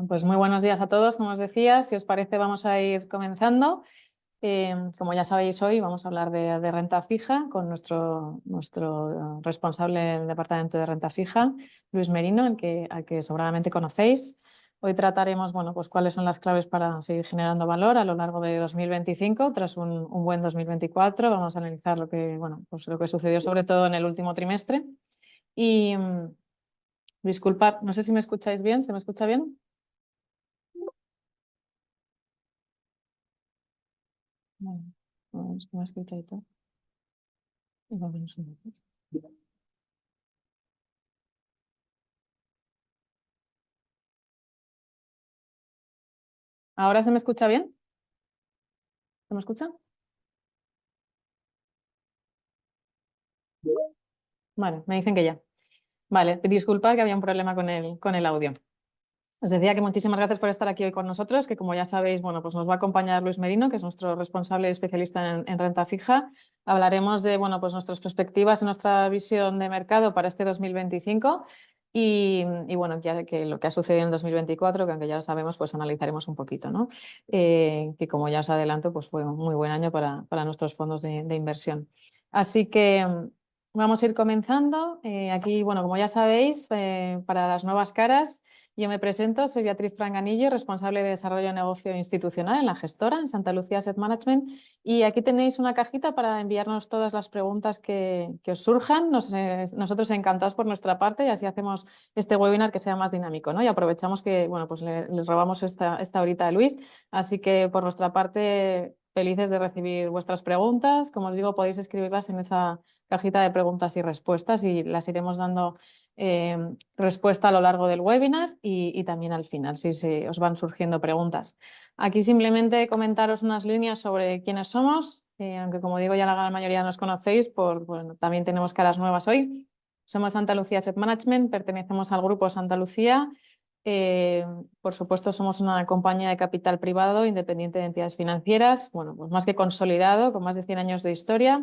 Pues muy buenos días a todos, como os decía. Si os parece, vamos a ir comenzando. Como ya sabéis, hoy vamos a hablar de renta fija con nuestro responsable del departamento de renta fija, Luis Merino, al que sobradamente conocéis. Hoy trataremos, bueno, pues cuáles son las claves para seguir generando valor a lo largo de 2025, tras un buen 2024. Vamos a analizar pues lo que sucedió sobre todo en el último trimestre. Y disculpad, no sé si me escucháis bien. ¿Se me escucha bien? Bueno, pues me escucha y todo. Y volvemos un poco. ¿Ahora se me escucha bien? ¿Se me escucha? Vale, me dicen que ya. Vale, disculpad que había un problema con el audio. Os decía que muchísimas gracias por estar aquí hoy con nosotros, que como ya sabéis, bueno, pues nos va a acompañar Luis Merino, que es nuestro responsable especialista en renta fija. Hablaremos de, bueno, pues nuestras perspectivas y nuestra visión de mercado para este 2025 y bueno, que lo que ha sucedido en 2024, que aunque ya lo sabemos, pues analizaremos un poquito, ¿no? Que como ya os adelanto, pues fue un muy buen año para nuestros fondos de inversión. Así que vamos a ir comenzando. Aquí, bueno, como ya sabéis, para las nuevas caras, yo me presento, soy Beatriz Franganillo, responsable de desarrollo de negocio institucional en la gestora, en Santa Lucía Asset Management. Y aquí tenéis una cajita para enviarnos todas las preguntas que os surjan. Nosotros encantados por nuestra parte y así hacemos este webinar que sea más dinámico, ¿no? Y aprovechamos que, bueno, pues le robamos esta horita a Luis. Así que por nuestra parte, felices de recibir vuestras preguntas. Como os digo, podéis escribirlas en esa cajita de preguntas y respuestas y las iremos dando respuesta a lo largo del webinar y también al final, si os van surgiendo preguntas. Aquí simplemente comentaros unas líneas sobre quiénes somos, aunque como digo ya la gran mayoría nos conocéis, bueno, también tenemos caras nuevas hoy. Somos Santa Lucía Asset Management, pertenecemos al grupo Santa Lucía. Por supuesto, somos una compañía de capital privado independiente de entidades financieras, bueno, pues más que consolidado, con más de 100 años de historia.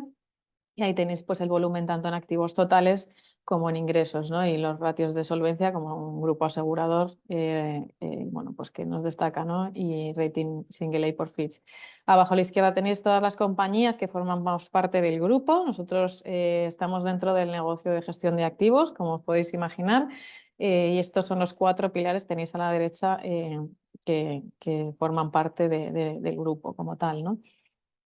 Y ahí tenéis pues el volumen tanto en activos totales como en ingresos, ¿no? Y los ratios de solvencia como un grupo asegurador, bueno, pues que nos destaca, ¿no? Y rating single A por Fitch. Abajo a la izquierda tenéis todas las compañías que formamos parte del grupo. Nosotros estamos dentro del negocio de gestión de activos, como os podéis imaginar. Y estos son los 4 pilares, tenéis a la derecha, que forman parte del grupo como tal, ¿no?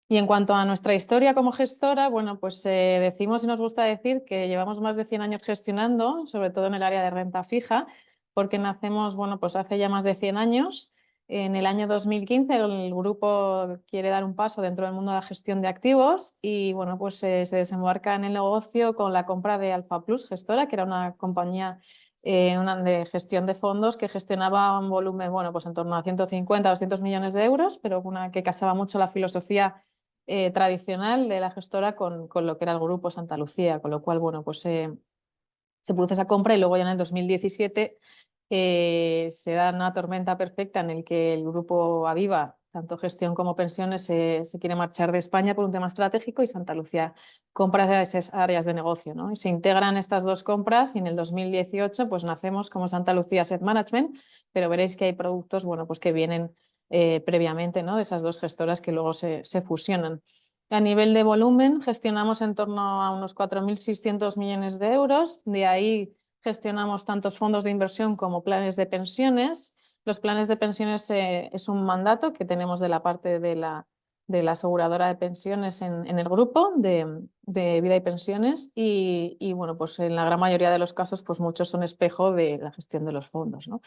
Y en cuanto a nuestra historia como gestora, bueno, pues decimos y nos gusta decir que llevamos más de 100 años gestionando, sobre todo en el área de renta fija, porque nacemos, bueno, pues hace ya más de 100 años. En el año 2015 el grupo quiere dar un paso dentro del mundo de la gestión de activos y, bueno, pues se desembarca en el negocio con la compra de Alfa Plus Gestora, que era una compañía de gestión de fondos que gestionaba un volumen, bueno, pues en torno a 150 o 200 millones de euros, pero una que casaba mucho la filosofía tradicional de la gestora con lo que era el grupo Santa Lucía, con lo cual, bueno, pues se produce esa compra y luego ya en el 2017 se da una tormenta perfecta en el que el grupo Aviva, tanto gestión como pensiones, se quiere marchar de España por un tema estratégico y Santa Lucía compra esas áreas de negocio, ¿no? Y se integran estas dos compras y en el 2018 pues nacemos como Santa Lucía Asset Management, pero veréis que hay productos, bueno, pues que vienen previamente, ¿no? De esas dos gestoras que luego se fusionan. A nivel de volumen, gestionamos en torno a unos 4.600 millones de euros. De ahí gestionamos tantos fondos de inversión como planes de pensiones. Los planes de pensiones es un mandato que tenemos de la parte de la aseguradora de pensiones en el grupo de vida y pensiones. Y bueno, pues en la gran mayoría de los casos, pues muchos son espejo de la gestión de los fondos, ¿no?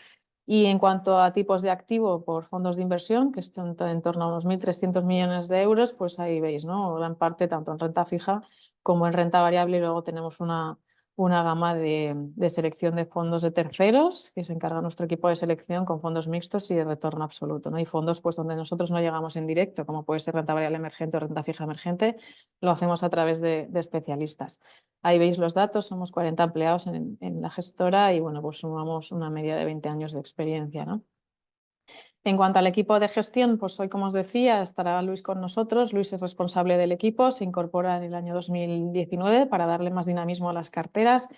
Y en cuanto a tipos de activo por fondos de inversión, que están en torno a unos 1.300 millones de euros, pues ahí veis, ¿no? Gran parte tanto en renta fija como en renta variable. Y luego tenemos una gama de selección de fondos de terceros, que se encarga nuestro equipo de selección con fondos mixtos y de retorno absoluto, ¿no? Y fondos pues, donde nosotros no llegamos en directo, como puede ser renta variable emergente o renta fija emergente, lo hacemos a través de especialistas. Ahí veis los datos, somos 40 empleados en la gestora y bueno, pues sumamos una media de 20 años de experiencia, ¿no? En cuanto al equipo de gestión, pues hoy, como os decía, estará Luis con nosotros. Luis es responsable del equipo, se incorpora en el año 2019 para darle más dinamismo a las carteras.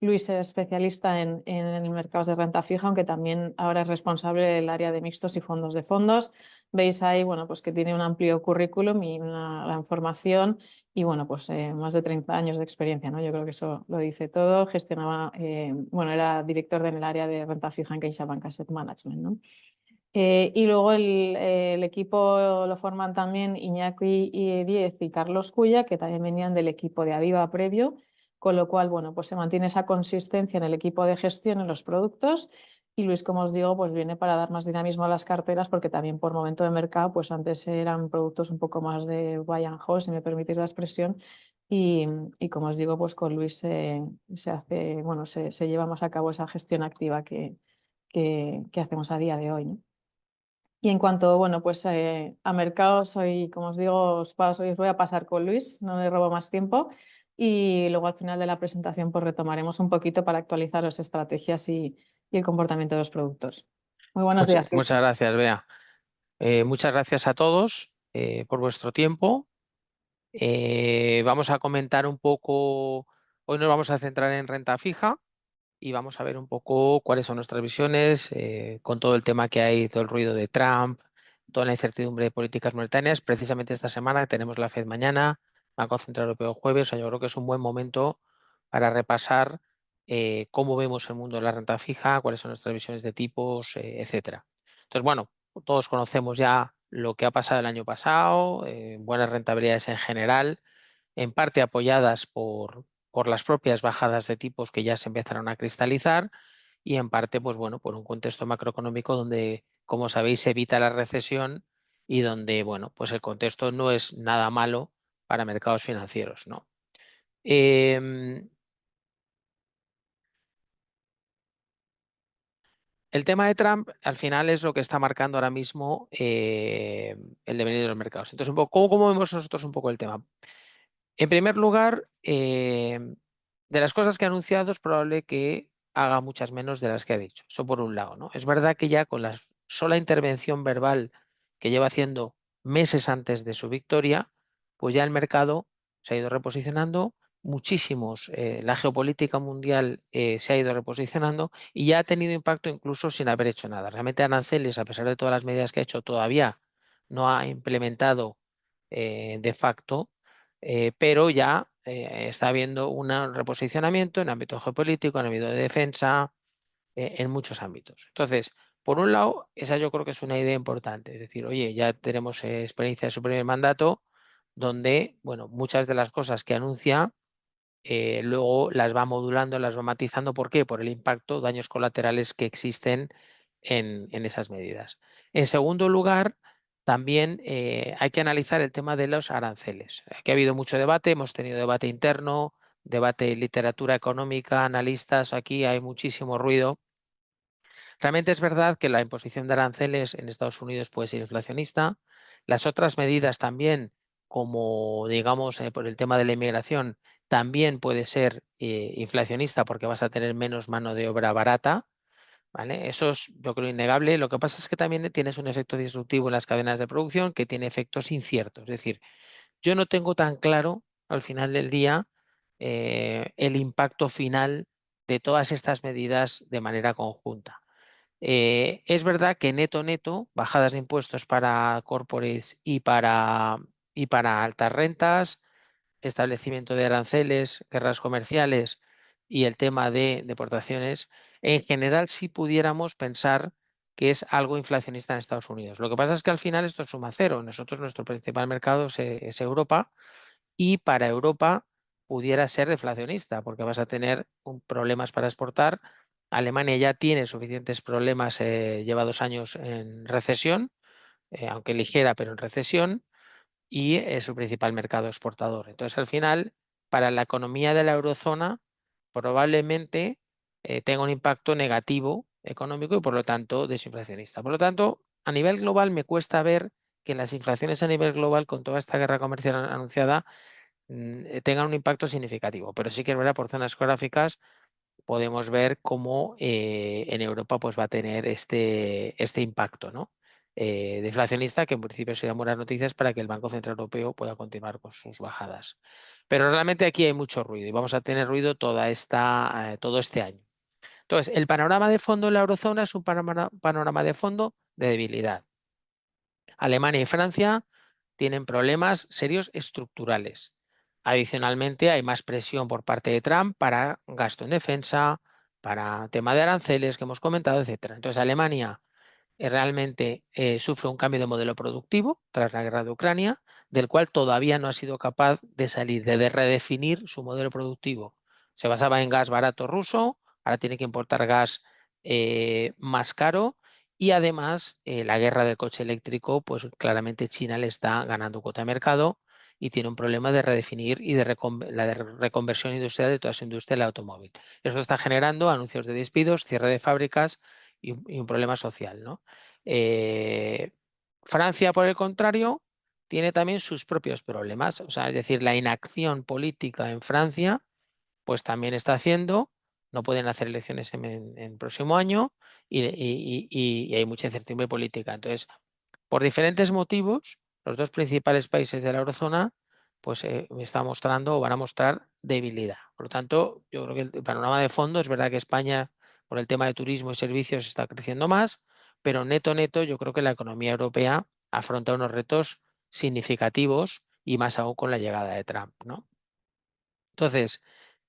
Luis es especialista en el mercado de renta fija, aunque también ahora es responsable del área de mixtos y fondos de fondos. Veis ahí, bueno, pues que tiene un amplio currículum y una formación y, bueno, pues más de 30 años de experiencia, ¿no? Yo creo que eso lo dice todo. Gestionaba, bueno, era director en el área de renta fija en CaixaBank Asset Management, ¿no? Y luego el equipo lo forman también Iñaki y Diez y Carlos Cuya, que también venían del equipo de Aviva previo, con lo cual, bueno, pues se mantiene esa consistencia en el equipo de gestión en los productos. Y Luis, como os digo, pues viene para dar más dinamismo a las carteras, porque también por momento de mercado, pues antes eran productos un poco más de buy and hold, si me permitís la expresión. Y como os digo, pues con Luis se hace, bueno, se lleva más a cabo esa gestión activa que hacemos a día de hoy, ¿no? Y en cuanto, bueno, pues a mercados, hoy, como os digo, os voy a pasar con Luis, no le robo más tiempo. Y luego al final de la presentación pues retomaremos un poquito para actualizar las estrategias y el comportamiento de los productos. Muy buenos días, Luis. Muchas gracias, Bea. Muchas gracias a todos por vuestro tiempo. Vamos a comentar un poco, hoy nos vamos a centrar en renta fija y vamos a ver un poco cuáles son nuestras visiones con todo el tema que hay, todo el ruido de Trump, toda la incertidumbre de políticas monetarias. Precisamente esta semana tenemos la Fed mañana, Banco Central Europeo jueves, o sea, yo creo que es un buen momento para repasar cómo vemos el mundo de la renta fija, cuáles son nuestras visiones de tipos, etcétera. Entonces, bueno, todos conocemos ya lo que ha pasado el año pasado, buenas rentabilidades en general, en parte apoyadas por las propias bajadas de tipos que ya se empezaron a cristalizar y en parte, pues bueno, por un contexto macroeconómico donde, como sabéis, se evita la recesión y donde, bueno, pues el contexto no es nada malo para mercados financieros, ¿no? El tema de Trump al final es lo que está marcando ahora mismo el devenir de los mercados. Entonces, un poco, ¿cómo vemos nosotros un poco el tema? En primer lugar, de las cosas que ha anunciado es probable que haga muchas menos de las que ha dicho. Eso por un lado, ¿no? Es verdad que ya con la sola intervención verbal que lleva haciendo meses antes de su victoria, pues ya el mercado se ha ido reposicionando muchísimos. La geopolítica mundial se ha ido reposicionando y ya ha tenido impacto incluso sin haber hecho nada. Realmente aranceles, a pesar de todas las medidas que ha hecho, todavía no ha implementado de facto pero ya está habiendo un reposicionamiento en ámbito geopolítico, en ámbito de defensa, en muchos ámbitos. Entonces, por un lado, esa yo creo que es una idea importante, es decir, oye, ya tenemos experiencia de su primer mandato, donde, bueno, muchas de las cosas que anuncia luego las va modulando, las va matizando. ¿Por qué? Por el impacto, daños colaterales que existen en esas medidas. En segundo lugar, también hay que analizar el tema de los aranceles. Aquí ha habido mucho debate, hemos tenido debate interno, debate en literatura económica, analistas, aquí hay muchísimo ruido. Realmente es verdad que la imposición de aranceles en Estados Unidos puede ser inflacionista. Las otras medidas también, como digamos por el tema de la inmigración, también puede ser inflacionista porque vas a tener menos mano de obra barata. ¿Vale? Eso es, yo creo, innegable. Lo que pasa es que también tienes un efecto disruptivo en las cadenas de producción que tiene efectos inciertos. Es decir, yo no tengo tan claro al final del día el impacto final de todas estas medidas de manera conjunta. Es verdad que neto, bajadas de impuestos para corporates y para altas rentas, establecimiento de aranceles, guerras comerciales y el tema de deportaciones, en general sí pudiéramos pensar que es algo inflacionista en Estados Unidos. Lo que pasa es que al final esto suma cero. Nosotros, nuestro principal mercado es Europa y para Europa pudiera ser deflacionista porque vas a tener problemas para exportar. Alemania ya tiene suficientes problemas, lleva 2 años en recesión, aunque ligera, pero en recesión, y es su principal mercado exportador. Entonces, al final, para la economía de la eurozona, probablemente tenga un impacto negativo económico y, por lo tanto, desinflacionista. Por lo tanto, a nivel global me cuesta ver que las inflaciones a nivel global, con toda esta guerra comercial anunciada, tengan un impacto significativo. Pero sí que es verdad por zonas geográficas podemos ver cómo en Europa pues, va a tener este impacto, ¿no? Deflacionista, que en principio serían buenas noticias para que el Banco Central Europeo pueda continuar con sus bajadas. Pero realmente aquí hay mucho ruido y vamos a tener ruido todo este año. Entonces, el panorama de fondo en la eurozona es un panorama de fondo de debilidad. Alemania y Francia tienen problemas serios estructurales. Adicionalmente, hay más presión por parte de Trump para gasto en defensa, para tema de aranceles que hemos comentado, etcétera. Entonces, Alemania realmente sufre un cambio de modelo productivo tras la guerra de Ucrania, del cual todavía no ha sido capaz de salir, de redefinir su modelo productivo. Se basaba en gas barato ruso, ahora tiene que importar gas más caro y además la guerra del coche eléctrico, pues claramente China le está ganando cuota de mercado y tiene un problema de redefinir y de la de reconversión industrial de toda su industria del automóvil. Eso está generando anuncios de despidos, cierre de fábricas y un problema social, ¿no? Eh, Francia, por el contrario, tiene también sus propios problemas. O sea, es decir, la inacción política en Francia, pues también está haciendo, no pueden hacer elecciones en el próximo año y hay mucha incertidumbre política. Entonces, por diferentes motivos, los dos principales países de la eurozona pues están mostrando o van a mostrar debilidad. Por lo tanto, yo creo que el panorama de fondo es verdad que España, por el tema de turismo y servicios, está creciendo más, pero neto, yo creo que la economía europea afronta unos retos significativos y más aún con la llegada de Trump, ¿no? Entonces,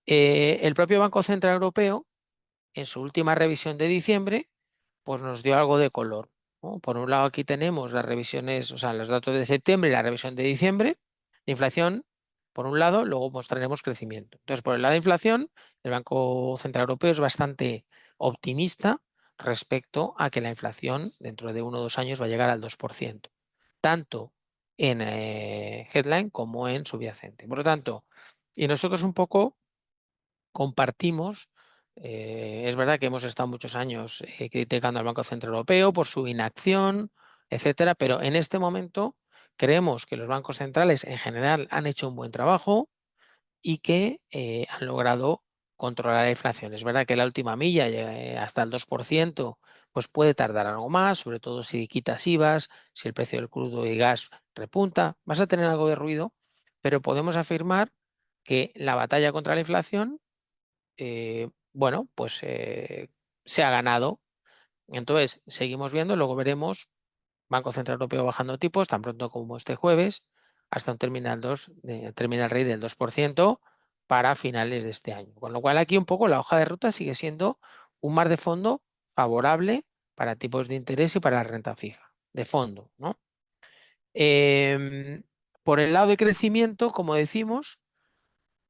el propio Banco Central Europeo, en su última revisión de diciembre, pues nos dio algo de color, ¿no? Por un lado, aquí tenemos las revisiones, o sea, los datos de septiembre y la revisión de diciembre de inflación, por un lado, luego mostraremos crecimiento. Entonces, por el lado de inflación, el Banco Central Europeo es bastante optimista respecto a que la inflación dentro de 1 o 2 años va a llegar al 2%, tanto en headline como en subyacente. Por lo tanto, y nosotros un poco compartimos, es verdad que hemos estado muchos años criticando al Banco Central Europeo por su inacción, etcétera, pero en este momento creemos que los bancos centrales en general han hecho un buen trabajo y que han logrado controlar la inflación. Es verdad que la última milla, hasta el 2%, pues puede tardar algo más, sobre todo si quitas IVAs, si el precio del crudo y gas repunta, vas a tener algo de ruido, pero podemos afirmar que la batalla contra la inflación bueno, pues se ha ganado. Entonces, seguimos viendo, luego veremos Banco Central Europeo bajando tipos tan pronto como este jueves, hasta un terminal rate del 2% para finales de este año. Con lo cual, aquí un poco la hoja de ruta sigue siendo un mar de fondo favorable para tipos de interés y para la renta fija, de fondo, ¿no? Por el lado de crecimiento, como decimos,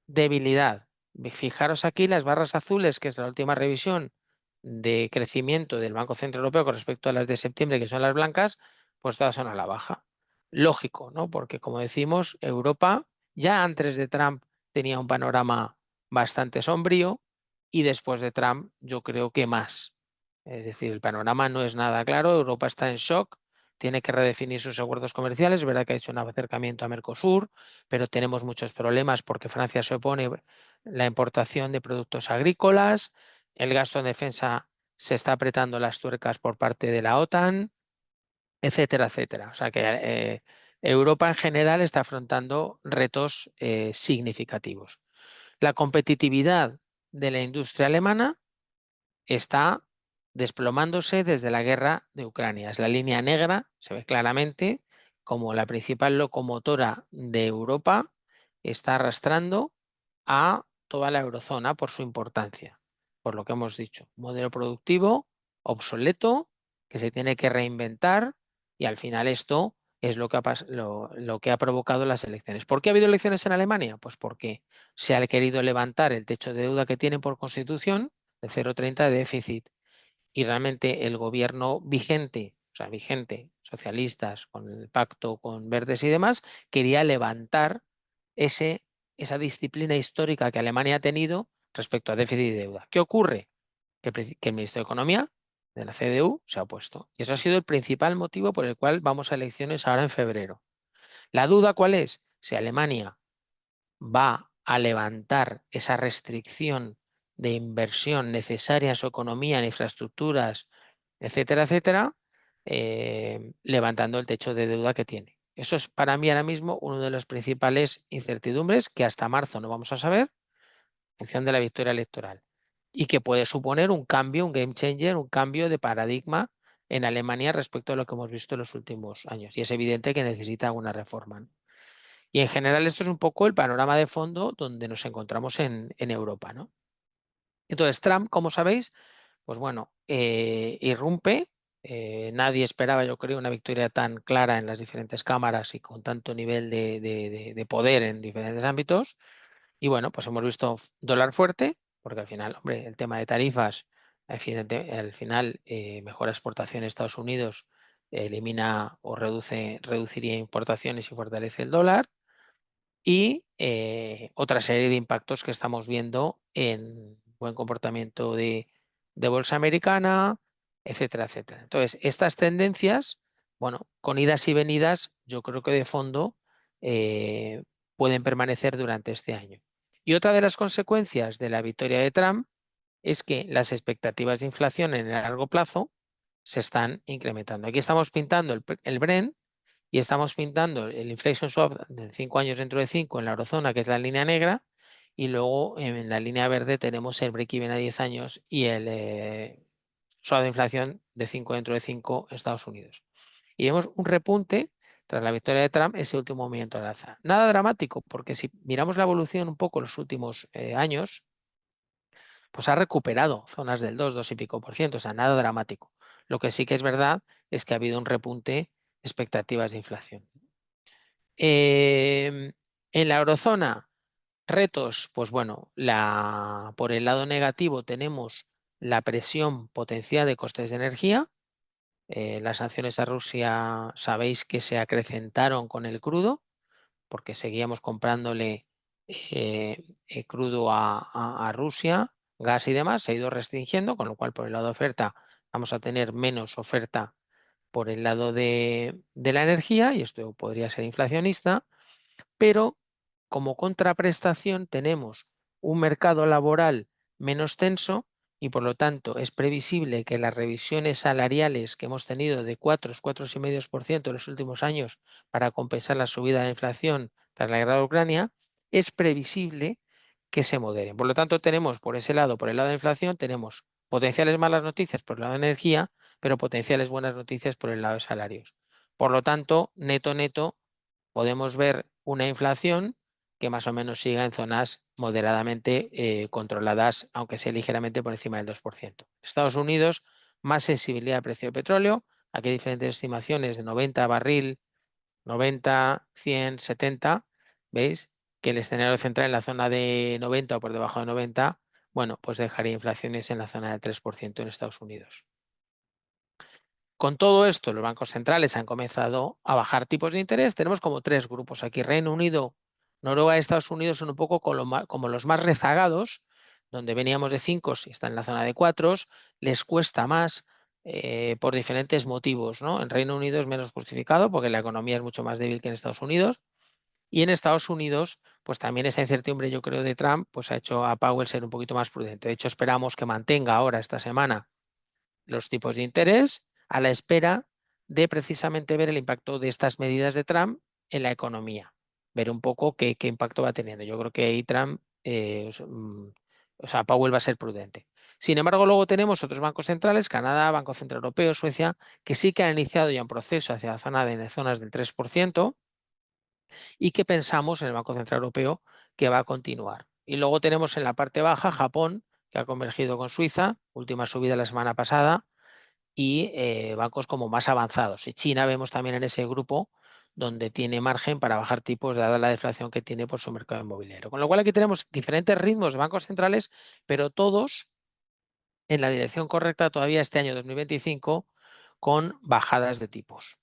debilidad. Fijaros aquí las barras azules, que es la última revisión de crecimiento del Banco Central Europeo con respecto a las de septiembre, que son las blancas, pues todas son a la baja. Lógico, ¿no? Porque como decimos, Europa ya antes de Trump tenía un panorama bastante sombrío y después de Trump yo creo que más. Es decir, el panorama no es nada claro, Europa está en shock, tiene que redefinir sus acuerdos comerciales, es verdad que ha hecho un acercamiento a Mercosur, pero tenemos muchos problemas porque Francia se opone a la importación de productos agrícolas, el gasto en defensa se está apretando las tuercas por parte de la OTAN, etcétera, etcétera. O sea que Europa en general está afrontando retos significativos. La competitividad de la industria alemana está desplomándose desde la guerra de Ucrania. Es la línea negra, se ve claramente como la principal locomotora de Europa está arrastrando a toda la eurozona por su importancia, por lo que hemos dicho. Modelo productivo obsoleto que se tiene que reinventar y al final esto es lo que ha provocado las elecciones. ¿Por qué ha habido elecciones en Alemania? Pues porque se ha querido levantar el techo de deuda que tienen por constitución de 0,30 de déficit. Y realmente el gobierno vigente, o sea, vigente, socialistas, con el pacto con verdes y demás, quería levantar esa disciplina histórica que Alemania ha tenido respecto a déficit y deuda. ¿Qué ocurre? Que el ministro de Economía de la CDU se ha opuesto. Y eso ha sido el principal motivo por el cual vamos a elecciones ahora en febrero. ¿La duda cuál es? Si Alemania va a levantar esa restricción de inversión necesaria en su economía, en infraestructuras, etcétera, etcétera, levantando el techo de deuda que tiene. Eso es para mí ahora mismo una de las principales incertidumbres que hasta marzo no vamos a saber en función de la victoria electoral y que puede suponer un cambio, un game changer, un cambio de paradigma en Alemania respecto a lo que hemos visto en los últimos años. Y es evidente que necesita alguna reforma, ¿no? Y en general esto es un poco el panorama de fondo donde nos encontramos en Europa, ¿no? Entonces Trump, como sabéis, pues bueno, irrumpe. Nadie esperaba, yo creo, una victoria tan clara en las diferentes cámaras y con tanto nivel de poder en diferentes ámbitos. Y bueno, pues hemos visto dólar fuerte, porque al final, hombre, el tema de tarifas, al final mejora exportación a Estados Unidos, elimina o reduciría importaciones y fortalece el dólar. Y otra serie de impactos que estamos viendo en buen comportamiento de bolsa americana, etcétera, etcétera. Entonces, estas tendencias, bueno, con idas y venidas, yo creo que de fondo pueden permanecer durante este año. Y otra de las consecuencias de la victoria de Trump es que las expectativas de inflación en el largo plazo se están incrementando. Aquí estamos pintando el Brent y estamos pintando el inflation swap de 5 años dentro de 5 en la eurozona, que es la línea negra, y luego en la línea verde tenemos el break-even a 10 años y el swap de inflación de 5 dentro de 5 en Estados Unidos. Y vemos un repunte tras la victoria de Trump, ese último movimiento al alza. Nada dramático, porque si miramos la evolución un poco en los últimos años, pues ha recuperado zonas del 2 y pico por ciento, o sea, nada dramático. Lo que sí que es verdad es que ha habido un repunte de expectativas de inflación. En la eurozona, retos, pues bueno, por el lado negativo tenemos la presión potencial de costes de energía. Las sanciones a Rusia sabéis que se acrecentaron con el crudo, porque seguíamos comprándole crudo a Rusia, gas y demás, se ha ido restringiendo, con lo cual por el lado de oferta vamos a tener menos oferta por el lado de la energía, y esto podría ser inflacionista, pero como contraprestación tenemos un mercado laboral menos tenso y por lo tanto es previsible que las revisiones salariales que hemos tenido de 4,5% en los últimos años para compensar la subida de la inflación tras la guerra de Ucrania, es previsible que se moderen. Por lo tanto, tenemos por ese lado, por el lado de inflación, tenemos potenciales malas noticias por el lado de energía, pero potenciales buenas noticias por el lado de salarios. Por lo tanto, neto, neto, podemos ver una inflación que más o menos siga en zonas moderadamente controladas, aunque sea ligeramente por encima del 2%. Estados Unidos, más sensibilidad al precio del petróleo. Aquí hay diferentes estimaciones de 90 barril, 90, 100, 70. ¿Veis? Que el escenario central en la zona de 90 o por debajo de 90, bueno, pues dejaría inflaciones en la zona del 3% en Estados Unidos. Con todo esto, los bancos centrales han comenzado a bajar tipos de interés. Tenemos como tres grupos aquí. Reino Unido, Noruega y Estados Unidos son un poco como los más rezagados, donde veníamos de 5 y están en la zona de 4, les cuesta más por diferentes motivos, ¿no? En Reino Unido es menos justificado porque la economía es mucho más débil que en Estados Unidos. Y en Estados Unidos, pues también esa incertidumbre, yo creo, de Trump, pues ha hecho a Powell ser un poquito más prudente. De hecho, esperamos que mantenga ahora esta semana los tipos de interés a la espera de precisamente ver el impacto de estas medidas de Trump en la economía, ver un poco qué impacto va teniendo. Yo creo que ahí Trump, o sea, Powell va a ser prudente. Sin embargo, luego tenemos otros bancos centrales, Canadá, Banco Central Europeo, Suecia, que sí que han iniciado ya un proceso hacia la zona de zonas del 3% y que pensamos en el Banco Central Europeo que va a continuar. Y luego tenemos en la parte baja Japón, que ha convergido con Suiza, última subida la semana pasada, y bancos como más avanzados. Y China vemos también en ese grupo donde tiene margen para bajar tipos dada la deflación que tiene por su mercado inmobiliario. Con lo cual aquí tenemos diferentes ritmos de bancos centrales, pero todos en la dirección correcta todavía este año 2025 con bajadas de tipos.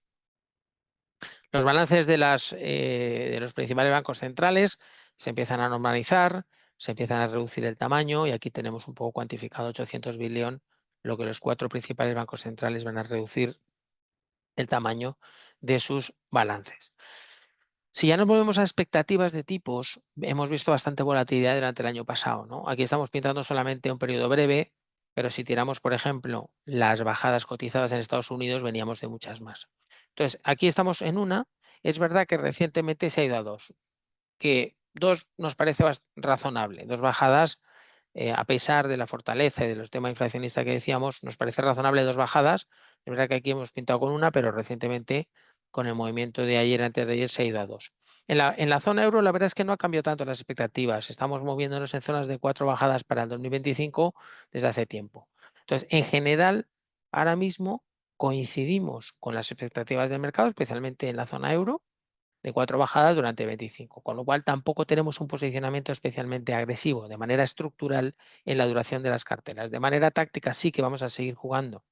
Los balances de los principales bancos centrales se empiezan a normalizar, se empiezan a reducir el tamaño y aquí tenemos un poco cuantificado 800 billones, lo que los 4 principales bancos centrales van a reducir el tamaño de sus balances. Si ya nos volvemos a expectativas de tipos, hemos visto bastante volatilidad durante el año pasado, ¿no? Aquí estamos pintando solamente un periodo breve, pero si tiramos, por ejemplo, las bajadas cotizadas en Estados Unidos, veníamos de muchas más. Entonces, aquí estamos en una. Es verdad que recientemente se ha ido a dos, que dos nos parece razonable, dos bajadas, a pesar de la fortaleza y de los temas inflacionistas que decíamos, nos parece razonable dos bajadas. Es verdad que aquí hemos pintado con una, pero recientemente con el movimiento de ayer, antes de ayer, se ha ido a dos. En la zona euro, la verdad es que no ha cambiado tanto las expectativas. Estamos moviéndonos en zonas de 4 bajadas para el 2025 desde hace tiempo. Entonces, en general, ahora mismo coincidimos con las expectativas del mercado, especialmente en la zona euro, de 4 bajadas durante 25, con lo cual tampoco tenemos un posicionamiento especialmente agresivo de manera estructural en la duración de las carteras. De manera táctica sí que vamos a seguir jugando,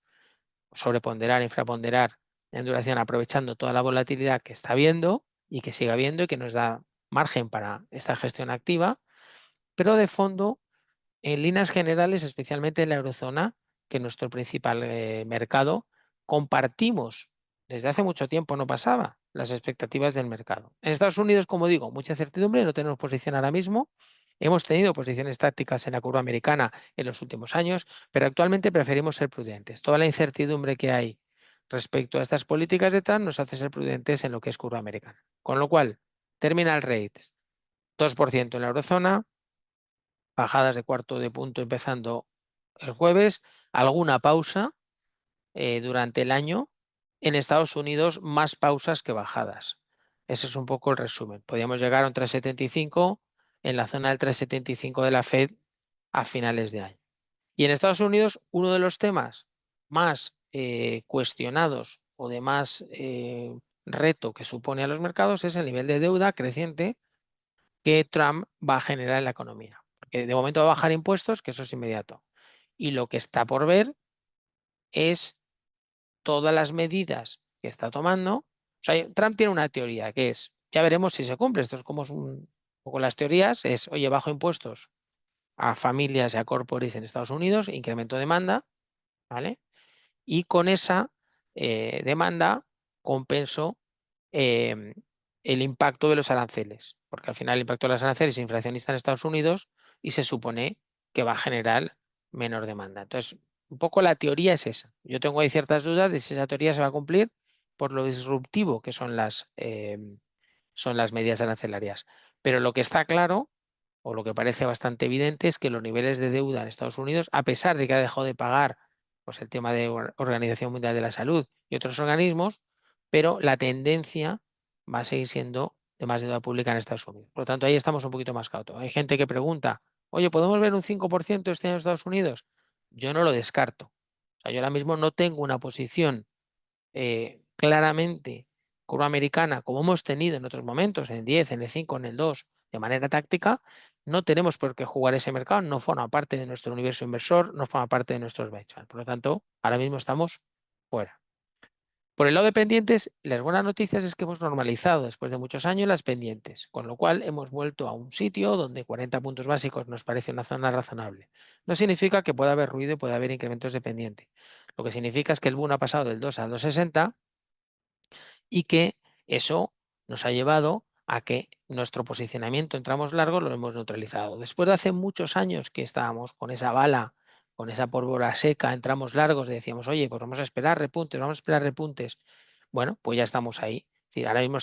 sobreponderar, infraponderar en duración, aprovechando toda la volatilidad que está habiendo y que sigue habiendo y que nos da margen para esta gestión activa, pero de fondo, en líneas generales, especialmente en la eurozona, que es nuestro principal mercado, compartimos, desde hace mucho tiempo no pasaba, las expectativas del mercado. En Estados Unidos, como digo, mucha certidumbre, no tenemos posición ahora mismo. Hemos tenido posiciones tácticas en la curva americana en los últimos años, pero actualmente preferimos ser prudentes. Toda la incertidumbre que hay respecto a estas políticas de Trump nos hace ser prudentes en lo que es curva americana. Con lo cual, terminal rates 2% en la eurozona, bajadas de cuarto de punto empezando el jueves, alguna pausa durante el año. En Estados Unidos, más pausas que bajadas. Ese es un poco el resumen. Podríamos llegar a un 3,75 en la zona del 3,75 de la Fed a finales de año. Y en Estados Unidos, uno de los temas más cuestionados o de más reto que supone a los mercados es el nivel de deuda creciente que Trump va a generar en la economía. Porque de momento va a bajar impuestos, que eso es inmediato. Y lo que está por ver es todas las medidas que está tomando. O sea, Trump tiene una teoría que es, ya veremos si se cumple, esto es como un poco las teorías, es, oye, bajo impuestos a familias y a corporates en Estados Unidos, incremento demanda, ¿vale? Y con esa demanda compenso em, el impacto de los aranceles, porque al final el impacto de los aranceles es inflacionista en Estados Unidos y se supone que va a generar menor demanda. Entonces, un poco la teoría es esa. Yo tengo ahí ciertas dudas de si esa teoría se va a cumplir por lo disruptivo que son las medidas arancelarias. Pero lo que está claro, o lo que parece bastante evidente, es que los niveles de deuda en Estados Unidos, a pesar de que ha dejado de pagar pues, el tema de Organización Mundial de la Salud y otros organismos, pero la tendencia va a seguir siendo de más deuda pública en Estados Unidos. Por lo tanto, ahí estamos un poquito más cautos. Hay gente que pregunta, oye, ¿podemos ver un 5% este año en Estados Unidos? Yo no lo descarto. O sea, yo ahora mismo no tengo una posición claramente curva americana, como hemos tenido en otros momentos, en el 10, en el 5, en el 2, de manera táctica, no tenemos por qué jugar ese mercado, no forma parte de nuestro universo inversor, no forma parte de nuestros benchmarks. Por lo tanto, ahora mismo estamos fuera. Por el lado de pendientes, las buenas noticias es que hemos normalizado después de muchos años las pendientes, con lo cual hemos vuelto a un sitio donde 40 puntos básicos nos parece una zona razonable. No significa que pueda haber ruido y pueda haber incrementos de pendiente. Lo que significa es que el boom ha pasado del 2 al 2,60 y que eso nos ha llevado a que nuestro posicionamiento en tramos largos lo hemos neutralizado. Después de hace muchos años que estábamos con esa bala, con esa pólvora seca en tramos largos, decíamos, oye, pues vamos a esperar repuntes, vamos a esperar repuntes. Bueno, pues ya estamos ahí. Es decir, ahora mismo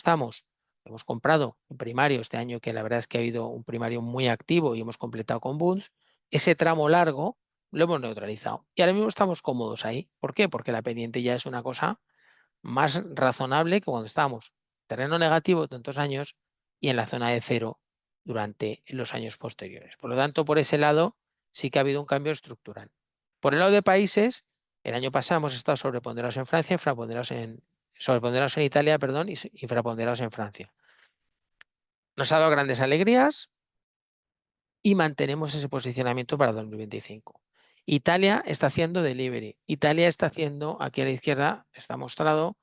hemos comprado en primario este año, que la verdad es que ha habido un primario muy activo y hemos completado con booms. Ese tramo largo lo hemos neutralizado. Y ahora mismo estamos cómodos ahí. ¿Por qué? Porque la pendiente ya es una cosa más razonable que cuando estábamos en terreno negativo tantos años y en la zona de cero durante los años posteriores. Por lo tanto, por ese lado sí que ha habido un cambio estructural. Por el lado de países, el año pasado hemos estado sobreponderados en Francia, sobreponderados en Italia, perdón, y infraponderados en Francia. Nos ha dado grandes alegrías y mantenemos ese posicionamiento para 2025. Italia está haciendo delivery. Italia está haciendo, aquí a la izquierda está mostrado,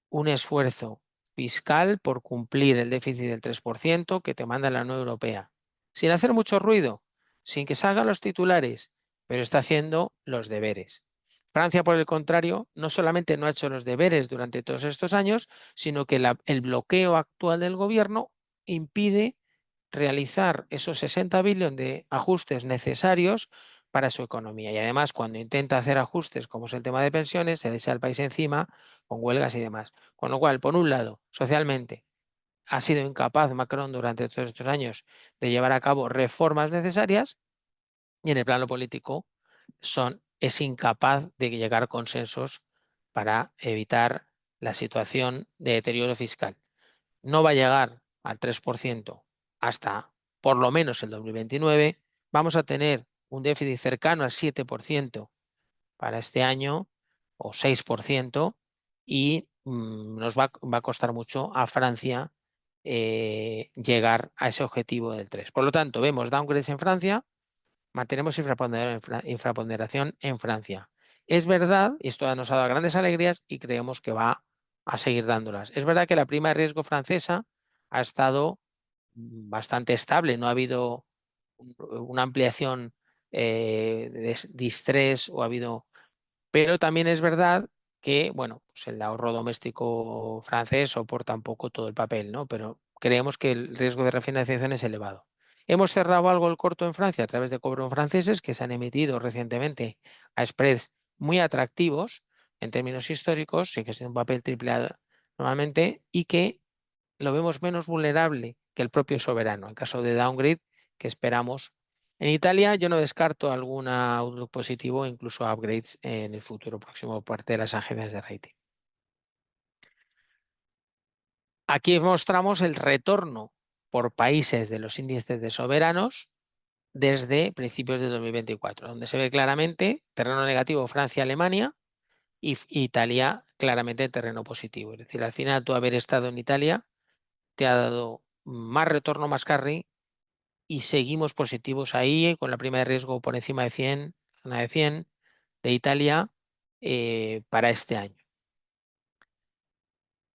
un esfuerzo fiscal por cumplir el déficit del 3% que te manda la Unión Europea, sin hacer mucho ruido, sin que salgan los titulares, pero está haciendo los deberes. Francia, por el contrario, no solamente no ha hecho los deberes durante todos estos años, sino que el bloqueo actual del gobierno impide realizar esos 60 billones de ajustes necesarios para su economía. Y además, cuando intenta hacer ajustes, como es el tema de pensiones, se le echa al país encima con huelgas y demás. Con lo cual, por un lado, socialmente, ha sido incapaz Macron durante todos estos años de llevar a cabo reformas necesarias y en el plano político es incapaz de llegar a consensos para evitar la situación de deterioro fiscal. No va a llegar al 3% hasta por lo menos el 2029. Vamos a tener un déficit cercano al 7% para este año o 6% y nos va a costar mucho a Francia llegar a ese objetivo del 3%. Por lo tanto, vemos downgrades en Francia, mantenemos infraponderación en Francia. Es verdad, y esto nos ha dado grandes alegrías y creemos que va a seguir dándolas. Es verdad que la prima de riesgo francesa ha estado bastante estable, no ha habido una ampliación de distrés o ha habido, pero también es verdad que, bueno, pues el ahorro doméstico francés soporta un poco todo el papel, ¿no? Pero creemos que el riesgo de refinanciación es elevado. Hemos cerrado algo el corto en Francia a través de cobros franceses que se han emitido recientemente a spreads muy atractivos en términos históricos, sí que es un papel triple A normalmente, y que lo vemos menos vulnerable que el propio soberano, en caso de downgrade que esperamos. En Italia yo no descarto algún outlook positivo, incluso upgrades en el futuro próximo por parte de las agencias de rating. Aquí mostramos el retorno por países de los índices de soberanos desde principios de 2024, donde se ve claramente terreno negativo Francia-Alemania y Italia claramente terreno positivo. Es decir, al final tú haber estado en Italia te ha dado más retorno, más carry y seguimos positivos ahí con la prima de riesgo por encima de 100, zona de 100 de Italia para este año.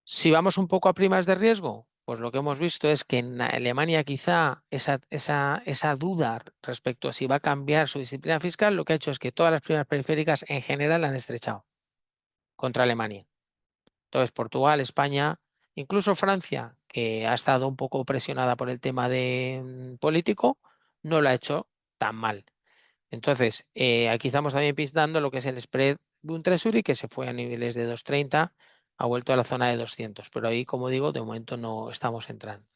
Si vamos un poco a primas de riesgo, pues lo que hemos visto es que en Alemania quizá esa duda respecto a si va a cambiar su disciplina fiscal, lo que ha hecho es que todas las primas periféricas en general han estrechado contra Alemania. Entonces, Portugal, España, incluso Francia, que ha estado un poco presionada por el tema político, no lo ha hecho tan mal. Entonces, aquí estamos también pintando lo que es el spread de un Treasury que se fue a niveles de 230, ha vuelto a la zona de 200, pero ahí, como digo, de momento no estamos entrando.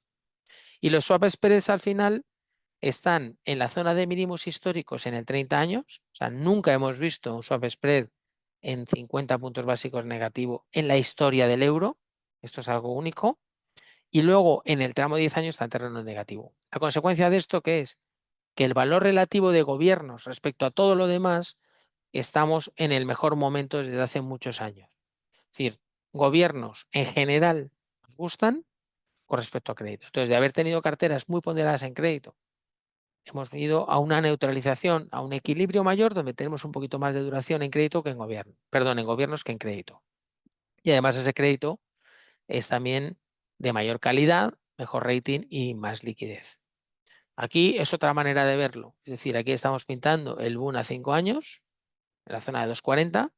Y los swap spreads al final están en la zona de mínimos históricos en el 30 años, o sea, nunca hemos visto un swap spread en 50 puntos básicos negativo en la historia del euro, esto es algo único, y luego en el tramo de 10 años está en terreno negativo. La consecuencia de esto, ¿qué es? Que el valor relativo de gobiernos respecto a todo lo demás, estamos en el mejor momento desde hace muchos años. Es decir, gobiernos en general nos gustan con respecto a crédito. Entonces, de haber tenido carteras muy ponderadas en crédito, hemos ido a una neutralización, a un equilibrio mayor donde tenemos un poquito más de duración en crédito que en gobierno, perdón, en gobiernos que en crédito. Y además ese crédito es también de mayor calidad, mejor rating y más liquidez. Aquí es otra manera de verlo. Es decir, aquí estamos pintando el Bund a 5 años, en la zona de 2,40,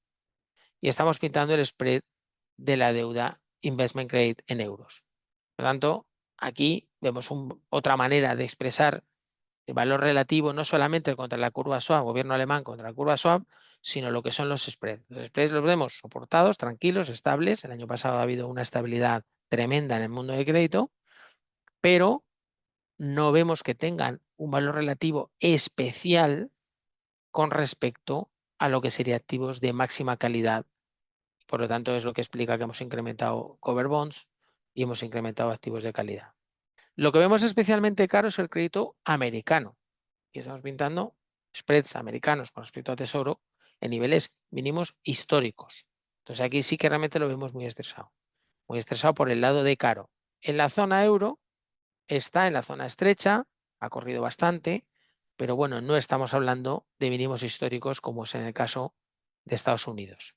y estamos pintando el spread de la deuda investment grade en euros. Por lo tanto, aquí vemos otra manera de expresar el valor relativo no solamente contra la curva swap, gobierno alemán contra la curva swap, sino lo que son los spreads. Los spreads los vemos soportados, tranquilos, estables. El año pasado ha habido una estabilidad tremenda en el mundo de crédito, pero no vemos que tengan un valor relativo especial con respecto a lo que serían activos de máxima calidad. Por lo tanto, es lo que explica que hemos incrementado cover bonds y hemos incrementado activos de calidad. Lo que vemos especialmente caro es el crédito americano. Y estamos pintando spreads americanos con respecto a tesoro en niveles mínimos históricos. Entonces aquí sí que realmente lo vemos muy estresado por el lado de caro. En la zona euro está en la zona estrecha, ha corrido bastante, pero bueno, no estamos hablando de mínimos históricos como es en el caso de Estados Unidos.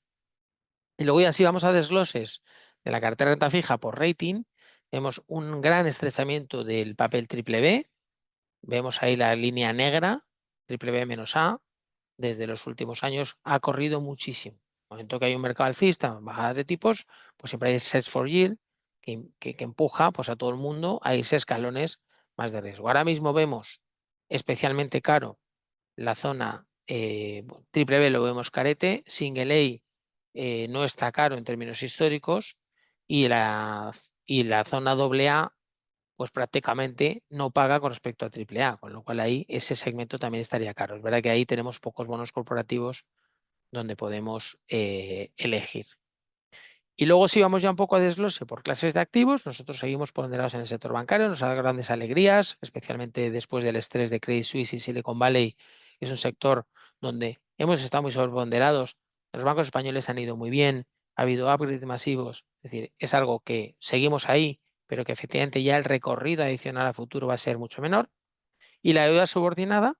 Y luego ya si vamos a desgloses de la cartera de renta fija por rating, vemos un gran estrechamiento del papel triple B, vemos ahí la línea negra, triple B menos A, desde los últimos años ha corrido muchísimo. En el momento que hay un mercado alcista, bajadas de tipos, pues siempre hay search for yield que empuja pues, a todo el mundo a irse a escalones más de riesgo. Ahora mismo vemos especialmente caro la zona triple B, lo vemos carete, single A no está caro en términos históricos y la zona doble A pues prácticamente no paga con respecto a triple A, con lo cual ahí ese segmento también estaría caro. Es verdad que ahí tenemos pocos bonos corporativos donde podemos elegir. Y luego si vamos ya un poco a desglose por clases de activos, nosotros seguimos ponderados en el sector bancario, nos da grandes alegrías, especialmente después del estrés de Credit Suisse y Silicon Valley. Es un sector donde hemos estado muy sobreponderados, los bancos españoles han ido muy bien, ha habido upgrades masivos, es decir, es algo que seguimos ahí, pero que efectivamente ya el recorrido adicional a futuro va a ser mucho menor. Y la deuda subordinada,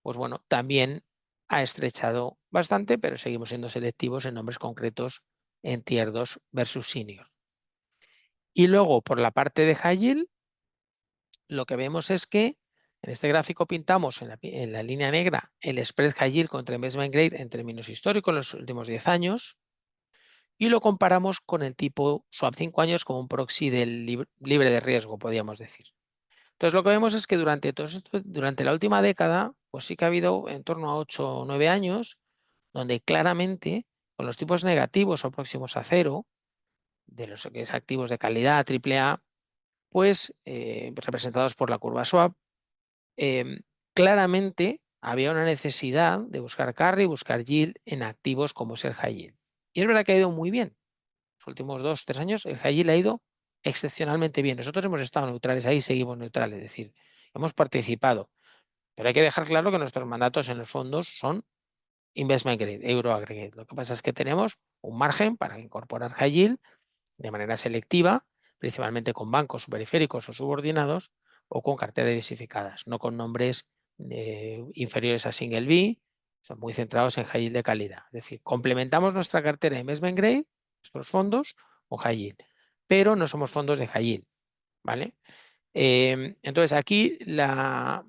pues bueno, también ha estrechado bastante, pero seguimos siendo selectivos en nombres concretos en Tier 2 versus Senior. Y luego, por la parte de High Yield, lo que vemos es que en este gráfico pintamos en la línea negra el spread High Yield contra Investment Grade en términos históricos en los últimos 10 años y lo comparamos con el tipo Swap 5 años como un proxy del libre de riesgo, podríamos decir. Entonces, lo que vemos es que durante la última década, pues sí que ha habido en torno a 8 o 9 años, donde claramente con los tipos negativos o próximos a cero, de los que es activos de calidad AAA, pues representados por la curva swap, claramente había una necesidad de buscar carry, buscar yield en activos como es el high yield. Y es verdad que ha ido muy bien. Los últimos 2 3 años el high yield ha ido excepcionalmente bien. Nosotros hemos estado neutrales ahí, seguimos neutrales, es decir, hemos participado. Pero hay que dejar claro que nuestros mandatos en los fondos son investment grade, euro aggregate. Lo que pasa es que tenemos un margen para incorporar high yield de manera selectiva, principalmente con bancos periféricos o subordinados o con carteras diversificadas, no con nombres inferiores a single B, son muy centrados en high yield de calidad. Es decir, complementamos nuestra cartera de investment grade, nuestros fondos, con high yield, pero no somos fondos de high yield, ¿vale? Entonces, aquí la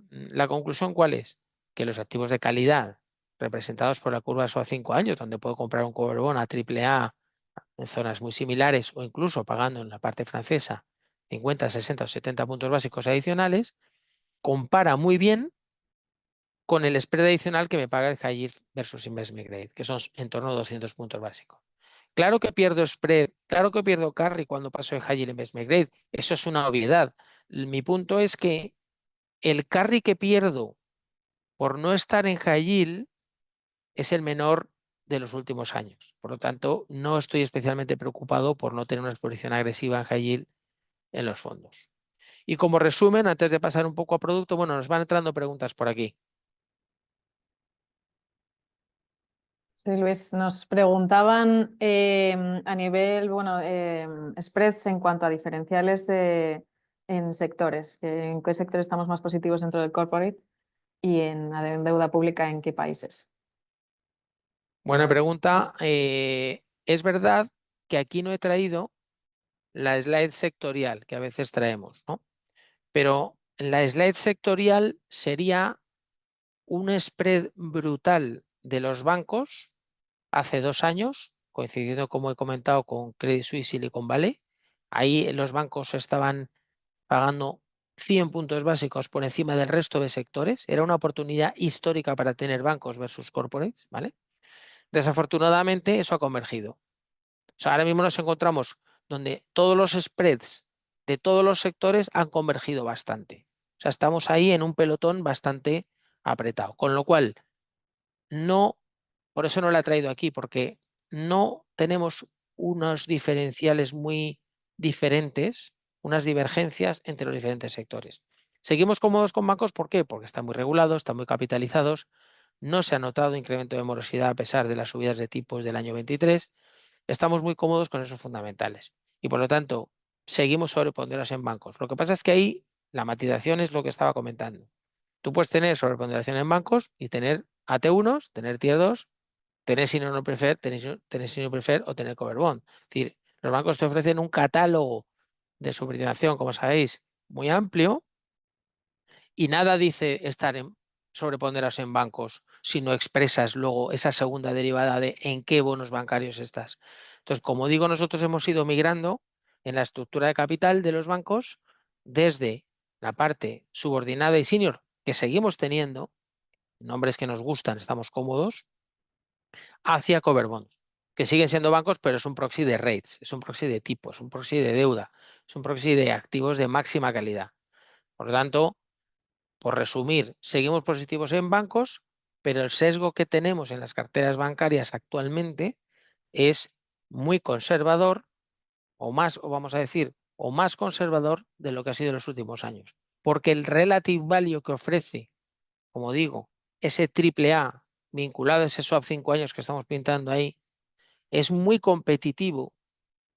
conclusión, ¿cuál es? Que los activos de calidad representados por la curva de SOA 5 años, donde puedo comprar un cover bond a AAA en zonas muy similares o incluso pagando en la parte francesa 50, 60 o 70 puntos básicos adicionales, compara muy bien con el spread adicional que me paga el high yield versus investment grade, que son en torno a 200 puntos básicos. Claro que pierdo spread, claro que pierdo carry cuando paso de high yield a investment grade, eso es una obviedad. Mi punto es que el carry que pierdo por no estar en high yield es el menor de los últimos años. Por lo tanto, no estoy especialmente preocupado por no tener una exposición agresiva en high yield en los fondos. Y como resumen, antes de pasar un poco a producto, bueno, nos van entrando preguntas por aquí. Sí, Luis, nos preguntaban a nivel, bueno, spreads en cuanto a diferenciales en sectores, en qué sectores estamos más positivos dentro del corporate y en la deuda pública en qué países. Buena pregunta. Es verdad que aquí no he traído la slide sectorial que a veces traemos, ¿no? Pero la slide sectorial sería un spread brutal de los bancos hace 2 años, coincidiendo, como he comentado, con Credit Suisse y Silicon Valley. Ahí los bancos estaban pagando 100 puntos básicos por encima del resto de sectores. Era una oportunidad histórica para tener bancos versus corporates, ¿vale? Desafortunadamente, eso ha convergido. O sea, ahora mismo nos encontramos donde todos los spreads de todos los sectores han convergido bastante. O sea, estamos ahí en un pelotón bastante apretado. Con lo cual, no, por eso no la he traído aquí, porque no tenemos unos diferenciales muy diferentes, unas divergencias entre los diferentes sectores. Seguimos cómodos con bancos, ¿por qué? Porque están muy regulados, están muy capitalizados, no se ha notado incremento de morosidad a pesar de las subidas de tipos del año 23, estamos muy cómodos con esos fundamentales y por lo tanto seguimos sobreponderados en bancos. Lo que pasa es que ahí la matización es lo que estaba comentando. Tú puedes tener sobreponderación en bancos y tener AT1, tener Tier 2, tener Senior No Preferred, tener Senior Preferred o tener Cover Bond. Es decir, los bancos te ofrecen un catálogo de subordinación, como sabéis, muy amplio y nada dice estar sobreponderados en bancos si no expresas luego esa segunda derivada de en qué bonos bancarios estás. Entonces, como digo, nosotros hemos ido migrando en la estructura de capital de los bancos desde la parte subordinada y senior, que seguimos teniendo, nombres que nos gustan, estamos cómodos, hacia cover bonds, que siguen siendo bancos, pero es un proxy de rates, es un proxy de tipos, es un proxy de deuda, es un proxy de activos de máxima calidad. Por lo tanto, por resumir, seguimos positivos en bancos, pero el sesgo que tenemos en las carteras bancarias actualmente es muy conservador, o más, o vamos a decir, o más conservador de lo que ha sido en los últimos años. Porque el relative value que ofrece, como digo, ese triple A vinculado a ese swap 5 años que estamos pintando ahí, es muy competitivo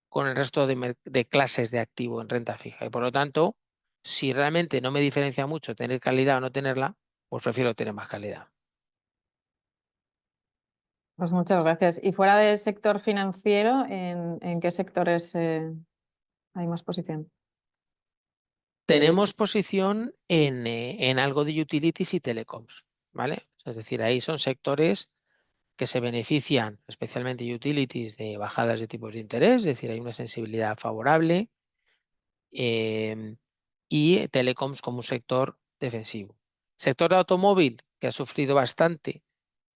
con el resto de clases de activo en renta fija. Y por lo tanto, si realmente no me diferencia mucho tener calidad o no tenerla, pues prefiero tener más calidad. Pues muchas gracias. Y fuera del sector financiero, ¿en qué sectores hay más posición? Tenemos posición en algo de utilities y telecoms, ¿vale? Es decir, ahí son sectores que se benefician, especialmente utilities, de bajadas de tipos de interés, es decir, hay una sensibilidad favorable, y telecoms como un sector defensivo. Sector de automóvil, que ha sufrido bastante,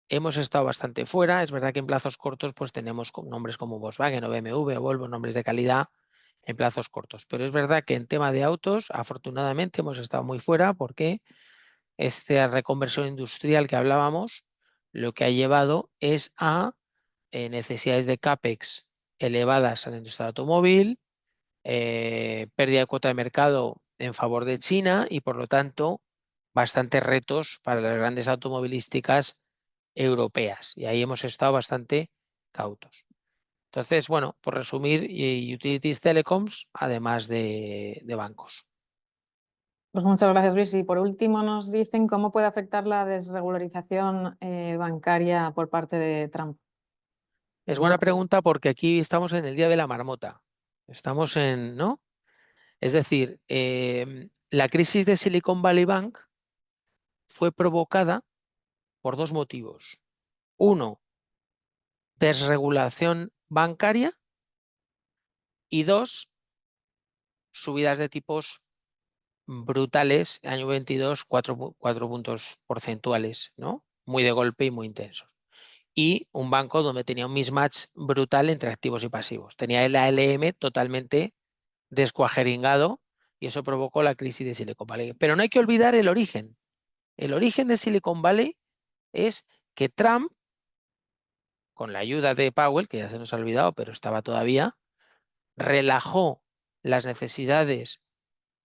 hemos estado bastante fuera. Es verdad que en plazos cortos pues tenemos nombres como Volkswagen o BMW o Volvo, nombres de calidad en plazos cortos. Pero es verdad que en tema de autos, afortunadamente hemos estado muy fuera porque esta reconversión industrial que hablábamos, lo que ha llevado es a necesidades de CAPEX elevadas en la industria del automóvil, pérdida de cuota de mercado en favor de China y por lo tanto bastantes retos para las grandes automovilísticas europeas. Y ahí hemos estado bastante cautos. Entonces, bueno, por resumir, utilities telecoms, además de bancos. Pues muchas gracias, Luis. Y por último nos dicen cómo puede afectar la desregularización bancaria por parte de Trump. Es buena pregunta porque aquí estamos en el día de la marmota. Estamos en, ¿no? Es decir, la crisis de Silicon Valley Bank fue provocada por dos motivos. Uno, desregulación bancaria, y dos, subidas de tipos brutales, año 22, 4 puntos porcentuales, ¿no? Muy de golpe y muy intensos. Y un banco donde tenía un mismatch brutal entre activos y pasivos. Tenía el ALM totalmente descuajeringado y eso provocó la crisis de Silicon Valley. Pero no hay que olvidar el origen. El origen de Silicon Valley es que Trump, con la ayuda de Powell, que ya se nos ha olvidado, pero estaba todavía, relajó las necesidades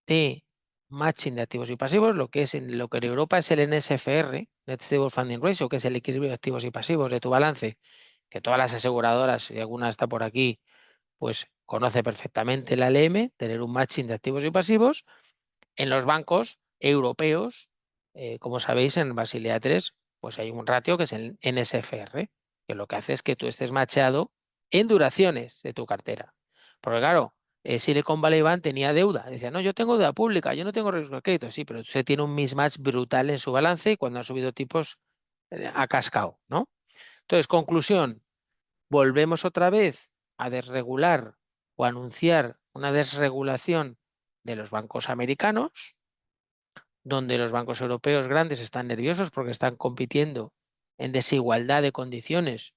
de matching de activos y pasivos, lo que en Europa es el NSFR, Net Stable Funding Ratio, que es el equilibrio de activos y pasivos de tu balance, que todas las aseguradoras, si alguna está por aquí, pues conoce perfectamente el ALM, tener un matching de activos y pasivos. En los bancos europeos, como sabéis, en Basilea 3, pues hay un ratio que es el NSFR, que lo que hace es que tú estés macheado en duraciones de tu cartera. Porque claro, Silicon Valley Bank tenía deuda. Decía, no, yo tengo deuda pública, yo no tengo riesgo de crédito. Sí, pero usted tiene un mismatch brutal en su balance y cuando ha subido tipos ha cascado, ¿no? Entonces, conclusión, volvemos otra vez a desregular o anunciar una desregulación de los bancos americanos, donde los bancos europeos grandes están nerviosos porque están compitiendo en desigualdad de condiciones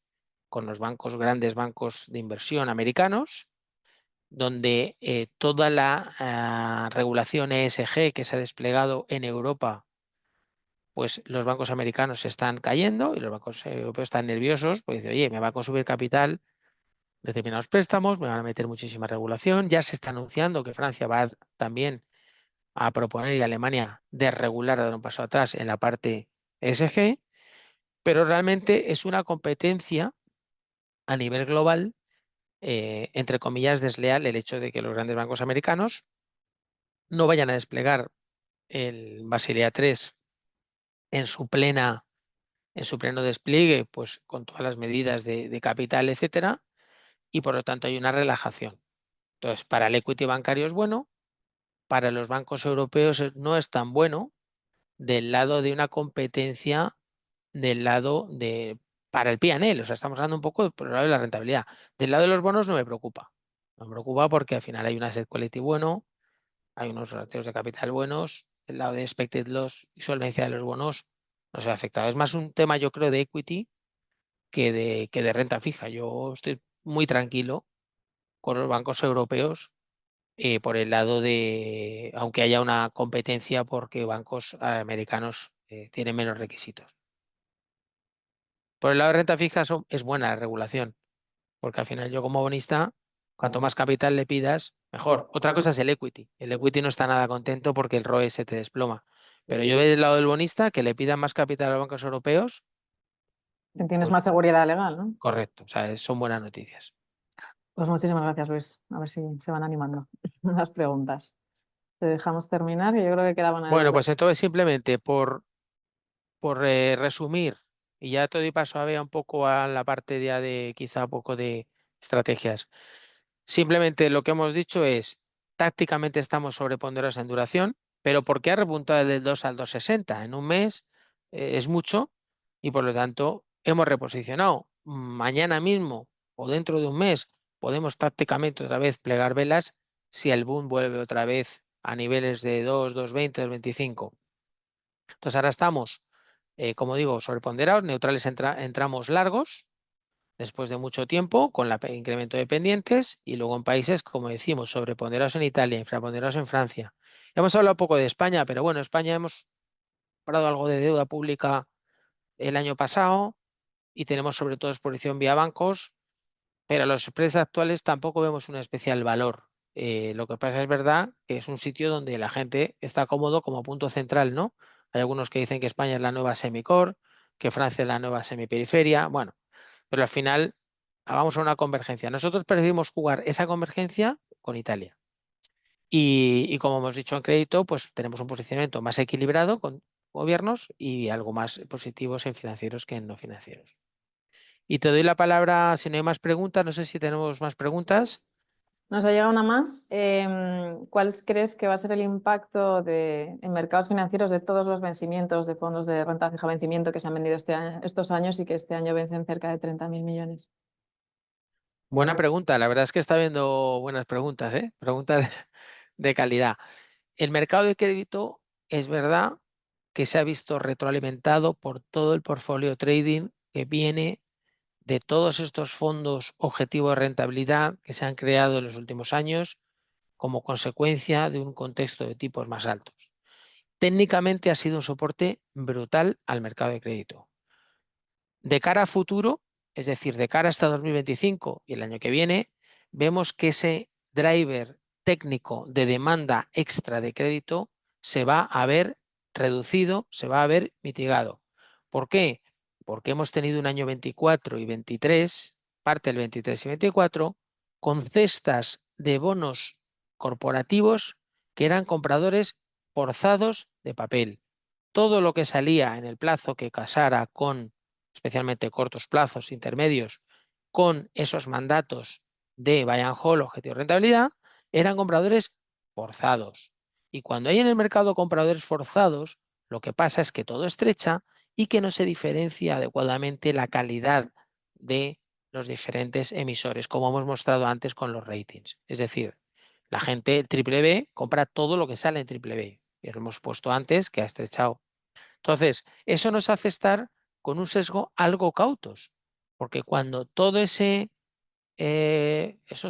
con los grandes bancos de inversión americanos, donde toda la regulación ESG que se ha desplegado en Europa, pues los bancos americanos se están cayendo y los bancos europeos están nerviosos porque dicen, oye, me va a consumir capital determinados préstamos, me van a meter muchísima regulación, ya se está anunciando que Francia va también a proponer y Alemania desregular, a dar un paso atrás en la parte ESG, pero realmente es una competencia a nivel global, entre comillas, desleal el hecho de que los grandes bancos americanos no vayan a desplegar el Basilea 3 en su pleno despliegue, pues con todas las medidas de capital, etcétera, y por lo tanto hay una relajación. Entonces, para el equity bancario es bueno, para los bancos europeos no es tan bueno del lado de una competencia del lado de, para el P&L, o sea, estamos hablando un poco por el lado de la rentabilidad. Del lado de los bonos no me preocupa. No me preocupa porque al final hay un asset quality bueno, hay unos ratios de capital buenos, el lado de expected loss y solvencia de los bonos no se ve afectado. Es más un tema, yo creo, de equity que de renta fija. Yo estoy muy tranquilo con los bancos europeos por el lado de, aunque haya una competencia porque bancos americanos tienen menos requisitos. Por el lado de renta fija es buena la regulación, porque al final yo como bonista, cuanto más capital le pidas, mejor. Otra cosa es el equity. El equity no está nada contento porque el ROE se te desploma. Pero yo del lado del bonista, que le pidan más capital a los bancos europeos, Tienes pues más seguridad legal, ¿no? correcto, o sea, son buenas noticias. Pues muchísimas gracias, Luis. A ver si se van animando las preguntas. Te dejamos terminar, que yo creo que quedaban ahí Bueno, dudas. pues entonces simplemente por resumir, y ya te doy paso a ver un poco a la parte ya de quizá un poco de estrategias. Simplemente lo que hemos dicho es, tácticamente estamos sobreponderados en duración, pero ¿por qué ha repuntado del 2 al 2,60? En un mes es mucho y por lo tanto hemos reposicionado. Mañana mismo o dentro de un mes podemos tácticamente otra vez plegar velas si el boom vuelve otra vez a niveles de 2, 2,20, 2,25. Entonces ahora estamos, como digo, sobreponderados, neutrales entramos largos después de mucho tiempo con el incremento de pendientes y luego en países, como decimos, sobreponderados en Italia, infraponderados en Francia. Hemos hablado poco de España, pero bueno, España hemos comprado algo de deuda pública el año pasado y tenemos sobre todo exposición vía bancos, pero a los spreads actuales tampoco vemos un especial valor. Lo que pasa es verdad que es un sitio donde la gente está cómodo como punto central, ¿no? Hay algunos que dicen que España es la nueva semicore, que Francia es la nueva semiperiferia. Bueno, pero al final vamos a una convergencia. Nosotros preferimos jugar esa convergencia con Italia. Y como hemos dicho en crédito, pues tenemos un posicionamiento más equilibrado con gobiernos y algo más positivos en financieros que en no financieros. Y te doy la palabra si no hay más preguntas. No sé si tenemos más preguntas. Nos ha llegado una más. ¿Cuál crees que va a ser el impacto en mercados financieros de todos los vencimientos de fondos de renta fija vencimiento que se han vendido estos años y que este año vencen cerca de 30.000 millones? Buena pregunta. La verdad es que está viendo buenas preguntas, ¿eh? Preguntas de calidad. El mercado de crédito es verdad que se ha visto retroalimentado por todo el portfolio trading que viene de todos estos fondos objetivo de rentabilidad que se han creado en los últimos años como consecuencia de un contexto de tipos más altos. Técnicamente ha sido un soporte brutal al mercado de crédito. De cara a futuro, es decir, de cara hasta 2025 y el año que viene, vemos que ese driver técnico de demanda extra de crédito se va a ver reducido, se va a ver mitigado. ¿Por qué? Porque hemos tenido un año 24 y 23, parte del 23 y 24, con cestas de bonos corporativos que eran compradores forzados de papel. Todo lo que salía en el plazo que casara con especialmente cortos plazos intermedios, con esos mandatos de buy and hold, objetivo de rentabilidad, eran compradores forzados. Y cuando hay en el mercado compradores forzados, lo que pasa es que todo estrecha y que no se diferencia adecuadamente la calidad de los diferentes emisores, como hemos mostrado antes con los ratings. Es decir, la gente triple B compra todo lo que sale en triple B. Y lo hemos puesto antes que ha estrechado. Entonces, eso nos hace estar con un sesgo algo cautos, porque cuando todo esos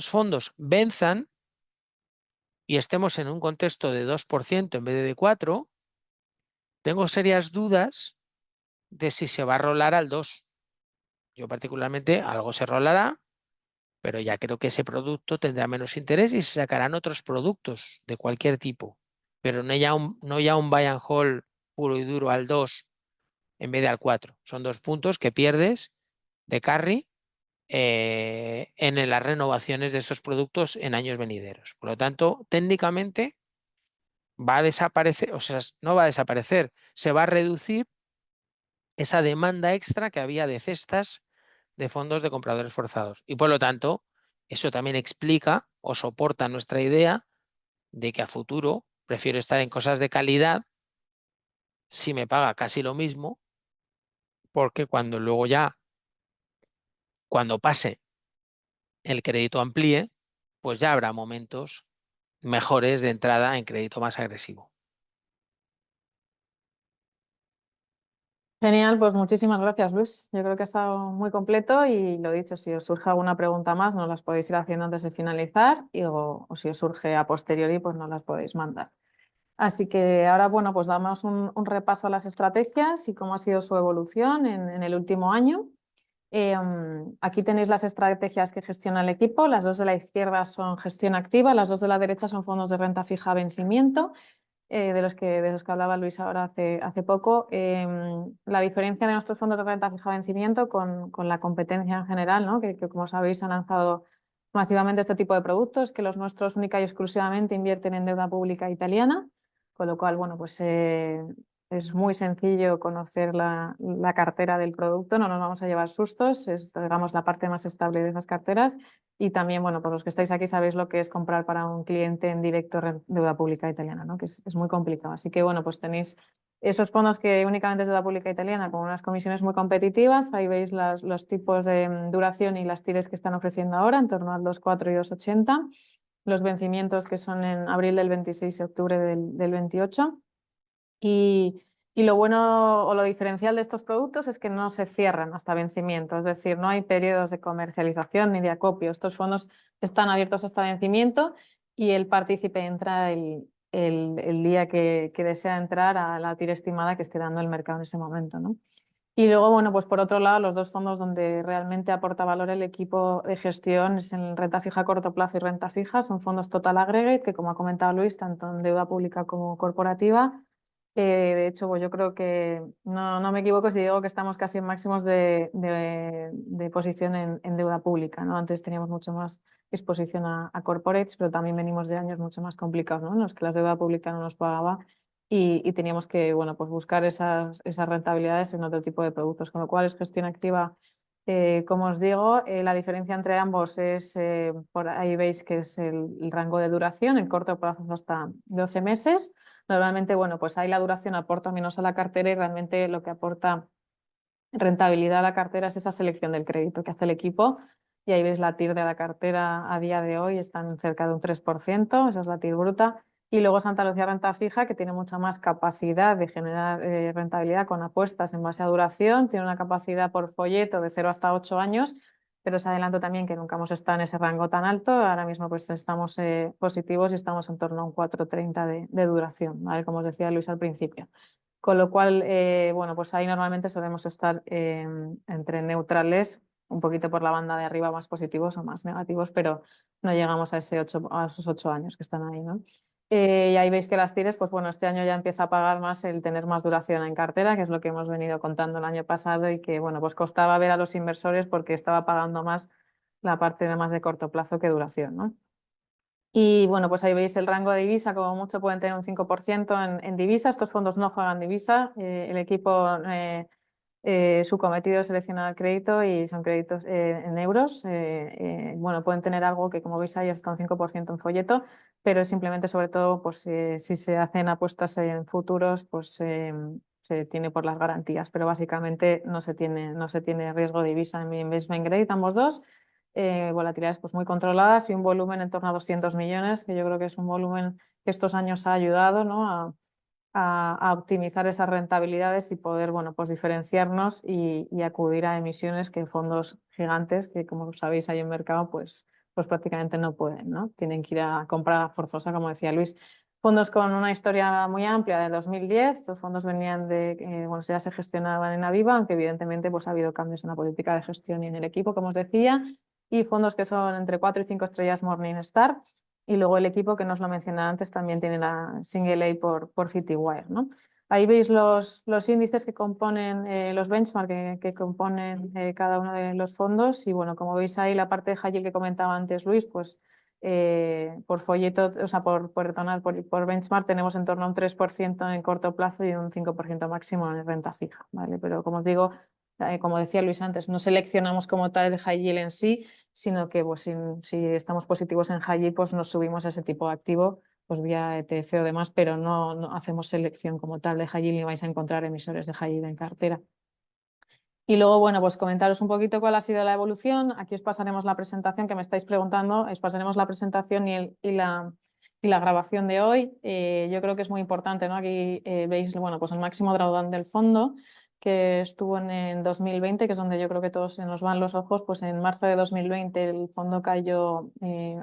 fondos venzan y estemos en un contexto de 2% en vez de 4%, tengo serias dudas de si se va a rolar al 2%. Yo particularmente algo se rolará, pero ya creo que ese producto tendrá menos interés y se sacarán otros productos de cualquier tipo, pero no ya un buy and hold puro y duro al 2 en vez de al 4. Son 2 puntos que pierdes de carry en las renovaciones de estos productos en años venideros. Por lo tanto, técnicamente va a desaparecer, o sea, no va a desaparecer, se va a reducir esa demanda extra que había de cestas de fondos de compradores forzados. Y por lo tanto, eso también explica o soporta nuestra idea de que a futuro prefiero estar en cosas de calidad si me paga casi lo mismo porque cuando pase el crédito amplíe, pues ya habrá momentos mejores de entrada en crédito más agresivo. Genial, pues muchísimas gracias, Luis. Yo creo que ha estado muy completo y lo dicho, si os surge alguna pregunta más, nos las podéis ir haciendo antes de finalizar o si os surge a posteriori, pues nos las podéis mandar. Así que ahora, bueno, pues damos un repaso a las estrategias y cómo ha sido su evolución en el último año. Aquí tenéis las estrategias que gestiona el equipo. Las dos de la izquierda son gestión activa, las dos de la derecha son fondos de renta fija a vencimiento. De los que hablaba Luis ahora hace poco. La diferencia de nuestros fondos de renta fija a vencimiento con la competencia en general, ¿no? que como sabéis han lanzado masivamente este tipo de productos, que los nuestros única y exclusivamente invierten en deuda pública italiana, con lo cual, bueno, pues es muy sencillo conocer la cartera del producto, no nos vamos a llevar sustos, es digamos la parte más estable de esas carteras. Y también, bueno, por los que estáis aquí sabéis lo que es comprar para un cliente en directo deuda pública italiana, ¿no? Que es muy complicado. Así que, bueno, pues tenéis esos fondos que únicamente es deuda pública italiana con unas comisiones muy competitivas. Ahí veis los tipos de duración y las tires que están ofreciendo ahora, en torno al 2,4 y 2,80. Los vencimientos que son en abril del 26 y octubre del 28. Y lo bueno o lo diferencial de estos productos es que no se cierran hasta vencimiento, es decir, no hay periodos de comercialización ni de acopio. Estos fondos están abiertos hasta vencimiento y el partícipe entra el día que desea entrar a la tira estimada que esté dando el mercado en ese momento, ¿no? Y luego, bueno, pues por otro lado, los dos fondos donde realmente aporta valor el equipo de gestión es en renta fija a corto plazo y renta fija. Son fondos total aggregate que, como ha comentado Luis, tanto en deuda pública como corporativa. De hecho, pues yo creo que no me equivoco si digo que estamos casi en máximos de posición en deuda pública, ¿no? Antes teníamos mucho más exposición a corporates, pero también venimos de años mucho más complicados, ¿no? En los que la deuda pública no nos pagaba y teníamos que, bueno, pues buscar esas rentabilidades en otro tipo de productos, con lo cual es gestión activa. Como os digo, la diferencia entre ambos es, por ahí veis que es el rango de duración, en corto plazo hasta 12 meses. Normalmente, bueno, pues ahí la duración aporta menos a la cartera y realmente lo que aporta rentabilidad a la cartera es esa selección del crédito que hace el equipo. Y ahí veis la TIR de la cartera a día de hoy, están cerca de un 3%, esa es la TIR bruta. Y luego Santa Lucía Renta Fija, que tiene mucha más capacidad de generar rentabilidad con apuestas en base a duración, tiene una capacidad por folleto de 0 hasta 8 años, pero os adelanto también que nunca hemos estado en ese rango tan alto. Ahora mismo pues estamos positivos y estamos en torno a un 4,30 de duración, ¿vale? Como os decía Luis al principio. Con lo cual, bueno, pues ahí normalmente solemos estar entre neutrales, un poquito por la banda de arriba más positivos o más negativos, pero no llegamos a esos 8 años que están ahí, ¿no? Y ahí veis que las tires, pues bueno, este año ya empieza a pagar más el tener más duración en cartera, que es lo que hemos venido contando el año pasado y que, bueno, pues costaba ver a los inversores porque estaba pagando más la parte de más de corto plazo que duración, ¿no? Y bueno, pues ahí veis el rango de divisa, como mucho pueden tener un 5% en divisa. Estos fondos no juegan divisa. El equipo, su cometido es seleccionar el crédito y son créditos en euros. Bueno, pueden tener algo que, como veis ahí, hasta un 5% en folleto, pero simplemente, sobre todo, pues si se hacen apuestas en futuros, pues se tiene por las garantías, pero básicamente no se tiene riesgo de divisa en mi investment grade, ambos dos. Volatilidades pues muy controladas y un volumen en torno a 200 millones, que yo creo que es un volumen que estos años ha ayudado, ¿no? a optimizar esas rentabilidades y poder, bueno, pues diferenciarnos y acudir a emisiones que fondos gigantes, que como sabéis hay en mercado, pues prácticamente no pueden, ¿no? Tienen que ir a comprar forzosa, como decía Luis. Fondos con una historia muy amplia de 2010, estos fondos venían bueno, ya se gestionaban en Aviva, aunque evidentemente pues ha habido cambios en la política de gestión y en el equipo, como os decía, y fondos que son entre 4 y 5 estrellas Morningstar. Y luego el equipo, que no os lo mencioné antes, también tiene la Single A por Citywire, ¿no? Ahí veis los índices que componen, los benchmark que componen cada uno de los fondos. Y bueno, como veis ahí la parte de high yield que comentaba antes Luis, pues por folleto, o sea, por benchmark tenemos en torno a un 3% en corto plazo y un 5% máximo en renta fija, ¿vale? Pero como os digo, como decía Luis antes, no seleccionamos como tal el high yield en sí, sino que pues, si estamos positivos en high yield, pues nos subimos a ese tipo de activo, pues vía ETF o demás, pero no hacemos selección como tal de high yield ni vais a encontrar emisores de high yield en cartera. Y luego, bueno, pues comentaros un poquito cuál ha sido la evolución. Aquí os pasaremos la presentación que me estáis preguntando, os pasaremos la presentación y la grabación de hoy. Yo creo que es muy importante, ¿no? Aquí veis, bueno, pues el máximo drawdown del fondo, que estuvo en 2020, que es donde yo creo que todos se nos van los ojos. Pues en marzo de 2020 el fondo cayó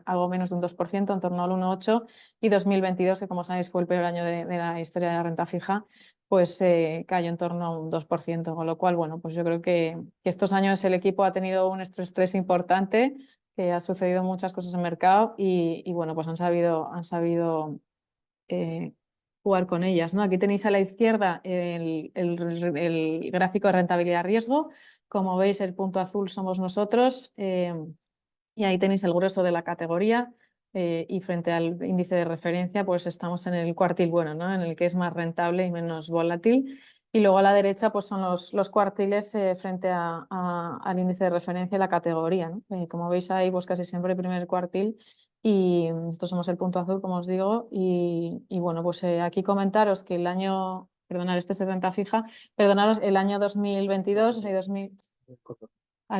algo menos de un 2%, en torno al 1,8%, y 2022, que como sabéis fue el peor año de la historia de la renta fija, pues cayó en torno a un 2%, con lo cual, bueno, pues yo creo que estos años el equipo ha tenido un estrés importante, que ha sucedido muchas cosas en el mercado y bueno, pues han sabido eh, jugar con ellas, ¿no? Aquí tenéis a la izquierda el gráfico de rentabilidad-riesgo. Como veis, el punto azul somos nosotros y ahí tenéis el grueso de la categoría. Y frente al índice de referencia, pues estamos en el cuartil bueno, ¿no? En el que es más rentable y menos volátil. Y luego a la derecha pues son los cuartiles frente al índice de referencia y la categoría, ¿no? Como veis ahí, pues casi siempre el primer cuartil. Y estos somos el punto azul, como os digo. Y bueno, pues aquí comentaros que el año, perdonad, este es de renta fija, perdonaros, el año 2022 y 2000.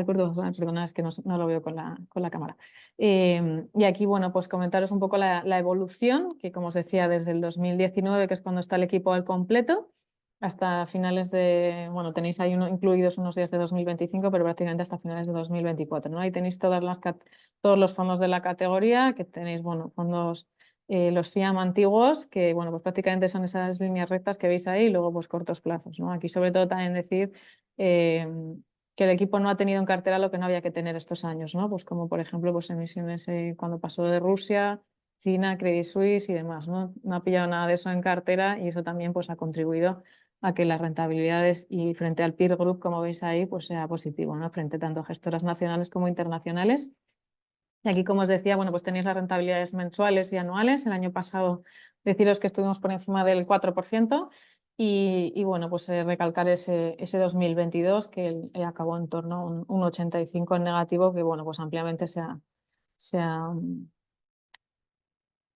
Perdona, es que no lo veo con la cámara. Y aquí, bueno, pues comentaros un poco la evolución, que como os decía, desde el 2019, que es cuando está el equipo al completo, hasta finales de, bueno, tenéis ahí incluidos unos días de 2025, pero prácticamente hasta finales de 2024, ¿no? Ahí tenéis todos los fondos de la categoría, que tenéis, bueno, fondos, los FIAM antiguos, que, bueno, pues prácticamente son esas líneas rectas que veis ahí, y luego, pues cortos plazos, ¿no? Aquí, sobre todo, también decir que el equipo no ha tenido en cartera lo que no había que tener estos años, ¿no? Pues como por ejemplo pues emisiones cuando pasó de Rusia, China, Credit Suisse y demás, ¿no? No ha pillado nada de eso en cartera y eso también pues ha contribuido a que las rentabilidades y frente al peer group, como veis ahí, pues sea positivo, ¿no? Frente tanto a gestoras nacionales como internacionales. Y aquí, como os decía, bueno, pues tenéis las rentabilidades mensuales y anuales. El año pasado deciros que estuvimos por encima del 4%. Y bueno, pues recalcar ese 2022 que acabó en torno a un 85 en negativo, que bueno, pues ampliamente se ha,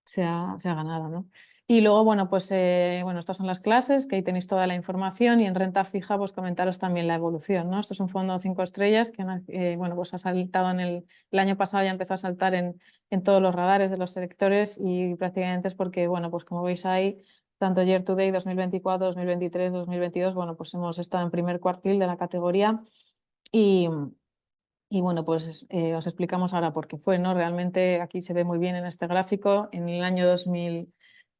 se ha ganado, ¿no? Y luego, bueno, pues bueno, estas son las clases, que ahí tenéis toda la información, y en renta fija, pues comentaros también la evolución, ¿no? Esto es un fondo 5 estrellas que bueno, pues ha saltado el año pasado, ya empezó a saltar en todos los radares de los selectores, y prácticamente es porque, bueno, pues como veis ahí, tanto year to date 2024, 2023, 2022, bueno, pues hemos estado en primer cuartil de la categoría. Y bueno, pues os explicamos ahora por qué fue, ¿no? Realmente aquí se ve muy bien en este gráfico. En el año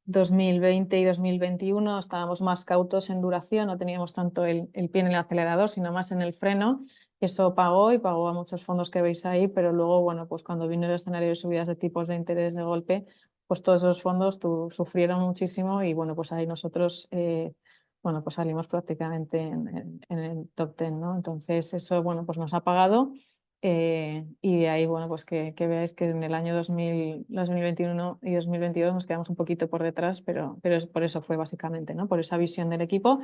2020 y 2021 estábamos más cautos en duración, no teníamos tanto el pie en el acelerador, sino más en el freno. Eso pagó y pagó a muchos fondos que veis ahí, pero luego, bueno, pues cuando vino el escenario de subidas de tipos de interés de golpe, pues todos esos fondos sufrieron muchísimo y bueno, pues ahí nosotros bueno, pues salimos prácticamente en el top 10, ¿no? Entonces eso, bueno, pues nos ha pagado. Y de ahí, bueno, pues que veáis que en el año 2021 y 2022 nos quedamos un poquito por detrás, pero por eso fue básicamente, ¿no? Por esa visión del equipo,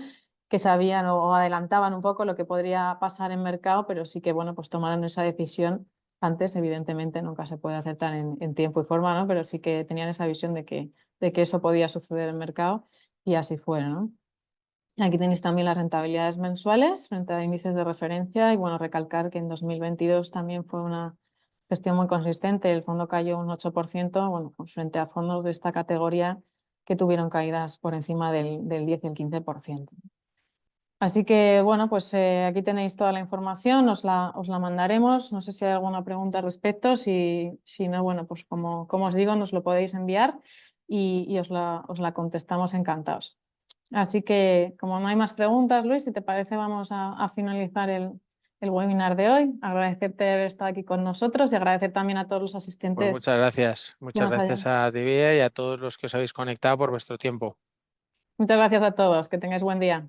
que sabían o adelantaban un poco lo que podría pasar en mercado, pero sí que, bueno, pues tomaron esa decisión antes. Evidentemente nunca se puede acertar en tiempo y forma, ¿no? Pero sí que tenían esa visión de que eso podía suceder en mercado, y así fue, ¿no? Aquí tenéis también las rentabilidades mensuales frente a índices de referencia, y bueno, recalcar que en 2022 también fue una gestión muy consistente. El fondo cayó un 8%, bueno, pues frente a fondos de esta categoría que tuvieron caídas por encima del 10 y el 15%. Así que bueno, pues aquí tenéis toda la información, os la mandaremos. No sé si hay alguna pregunta al respecto. Si no, bueno, pues como os digo, nos lo podéis enviar y os la contestamos encantados. Así que, como no hay más preguntas, Luis, si te parece, vamos a finalizar el webinar de hoy. Agradecerte haber estado aquí con nosotros y agradecer también a todos los Pues asistentes muchas gracias. que Muchas nos gracias hayan. a Divya y a todos los que os habéis conectado por vuestro tiempo. Muchas gracias a todos. Que tengáis buen día.